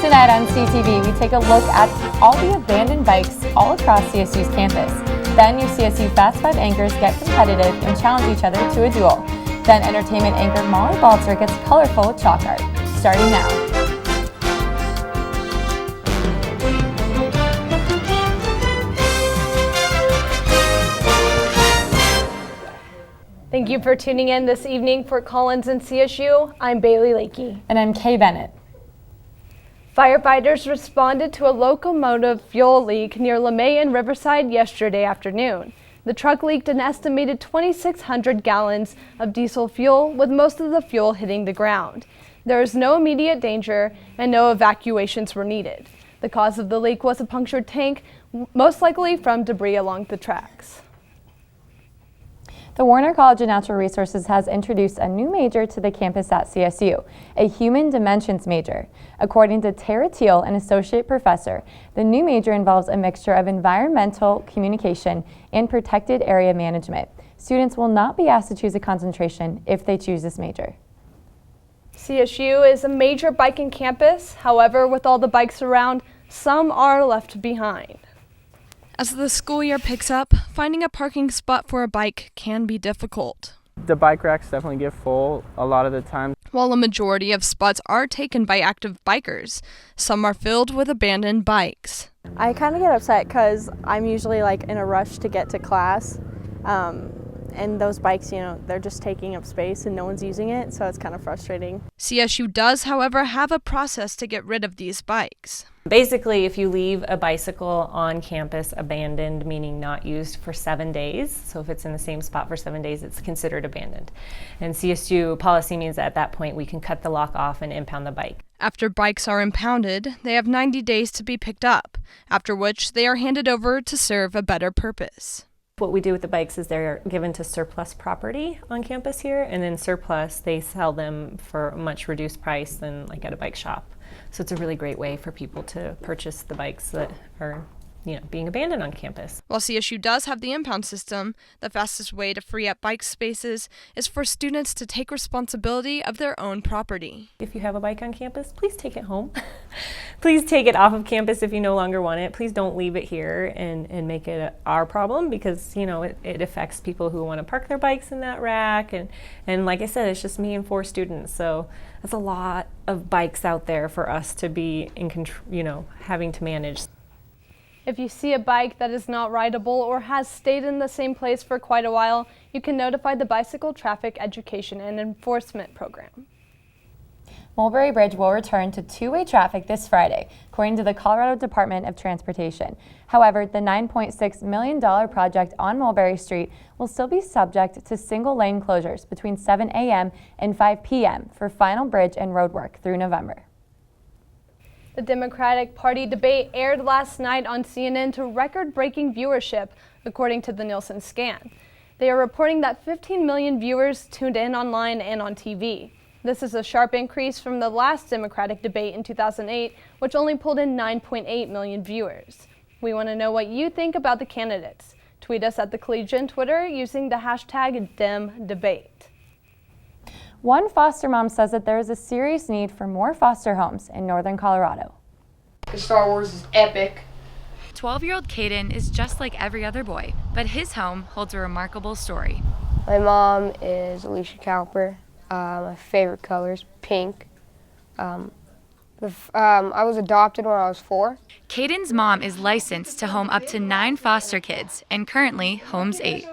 Tonight on CTV, we take a look at all the abandoned bikes all across CSU's campus. Then CSU Fast 5 anchors get competitive and challenge each other to a duel. Then entertainment anchor Molly Balzer gets colorful with chalk art. Starting now. Thank you for tuning in this evening for Collins and CSU. I'm Bailey Lakey. And I'm Kay Bennett. Firefighters responded to a locomotive fuel leak near LeMay and Riverside yesterday afternoon. The truck leaked an estimated 2,600 gallons of diesel fuel, with most of the fuel hitting the ground. There is no immediate danger and no evacuations were needed. The cause of the leak was a punctured tank, most likely from debris along the tracks. The Warner College of Natural Resources has introduced a new major to the campus at CSU, a Human Dimensions major. According to Tara Teal, an associate professor, the new major involves a mixture of environmental communication and protected area management. Students will not be asked to choose a concentration if they choose this major. CSU is a major biking campus. However, with all the bikes around, some are left behind. As the school year picks up, finding a parking spot for a bike can be difficult. The bike racks definitely get full a lot of the time. While a majority of spots are taken by active bikers, some are filled with abandoned bikes. I kind of get upset because I'm usually in a rush to get to class. And those bikes, they're just taking up space and no one's using it, so it's kind of frustrating. CSU does, however, have a process to get rid of these bikes. Basically, if you leave a bicycle on campus abandoned, meaning not used for 7 days, so if it's in the same spot for 7 days, it's considered abandoned. And CSU policy means that at that point we can cut the lock off and impound the bike. After bikes are impounded, they have 90 days to be picked up, after which they are handed over to serve a better purpose. What we do with the bikes is they're given to surplus property on campus here, and then surplus, they sell them for a much reduced price than at a bike shop. So it's a really great way for people to purchase the bikes that are being abandoned on campus. While CSU does have the impound system, the fastest way to free up bike spaces is for students to take responsibility of their own property. If you have a bike on campus, please take it home. Please take it off of campus if you no longer want it. Please don't leave it here and make it our problem, because it affects people who want to park their bikes in that rack. And like I said, it's just me and 4 students, so that's a lot of bikes out there for us to be in control, having to manage. If you see a bike that is not rideable or has stayed in the same place for quite a while, you can notify the Bicycle Traffic Education and Enforcement Program. Mulberry Bridge will return to two-way traffic this Friday, according to the Colorado Department of Transportation. However, the $9.6 million project on Mulberry Street will still be subject to single-lane closures between 7 a.m. and 5 p.m. for final bridge and road work through November. The Democratic Party debate aired last night on CNN to record-breaking viewership, according to the Nielsen scan. They are reporting that 15 million viewers tuned in online and on TV. This is a sharp increase from the last Democratic debate in 2008, which only pulled in 9.8 million viewers. We want to know what you think about the candidates. Tweet us at the Collegian Twitter using the hashtag #DemDebate. One foster mom says that there is a serious need for more foster homes in northern Colorado. Star Wars is epic. 12-year-old Caden is just like every other boy, but his home holds a remarkable story. My mom is Alicia Cowper. My favorite color is pink. I was adopted when I was 4. Caden's mom is licensed to home up to 9 foster kids and currently homes 8.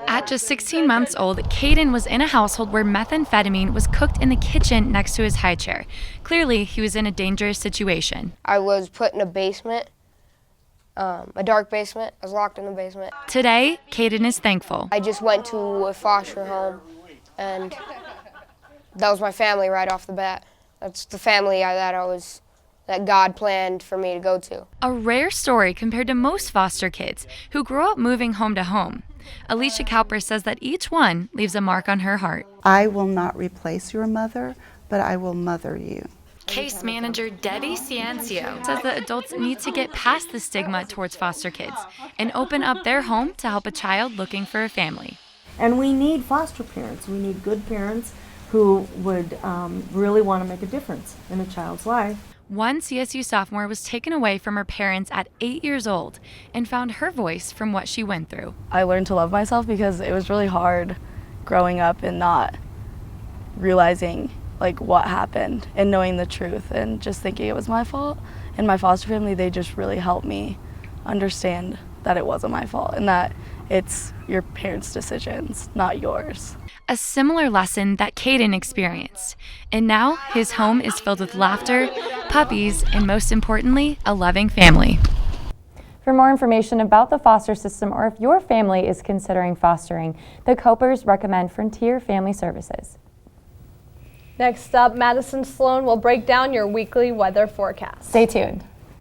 At just 16 months old, Caden was in a household where methamphetamine was cooked in the kitchen next to his high chair. Clearly, he was in a dangerous situation. I was put in a basement, a dark basement. I was locked in the basement. Today, Caden is thankful. I just went to a foster home, and that was my family right off the bat. That's the family that God planned for me to go to. A rare story compared to most foster kids who grow up moving home to home. Alicia Cowper says that each one leaves a mark on her heart. I will not replace your mother, but I will mother you. Case manager Debbie Ciancio says that adults need to get past the stigma towards foster kids and open up their home to help a child looking for a family. And we need foster parents. We need good parents who would really want to make a difference in a child's life. One CSU sophomore was taken away from her parents at 8 years old and found her voice from what she went through. I learned to love myself because it was really hard growing up and not realizing like what happened and knowing the truth and just thinking it was my fault. And my foster family, they just really helped me understand that it wasn't my fault and that it's your parents' decisions, not yours. A similar lesson that Caden experienced. And now his home is filled with laughter, puppies, and most importantly, a loving family. For more information about the foster system or if your family is considering fostering, the Copers recommend Frontier Family Services. Next up, Madison Sloan will break down your weekly weather forecast. Stay tuned.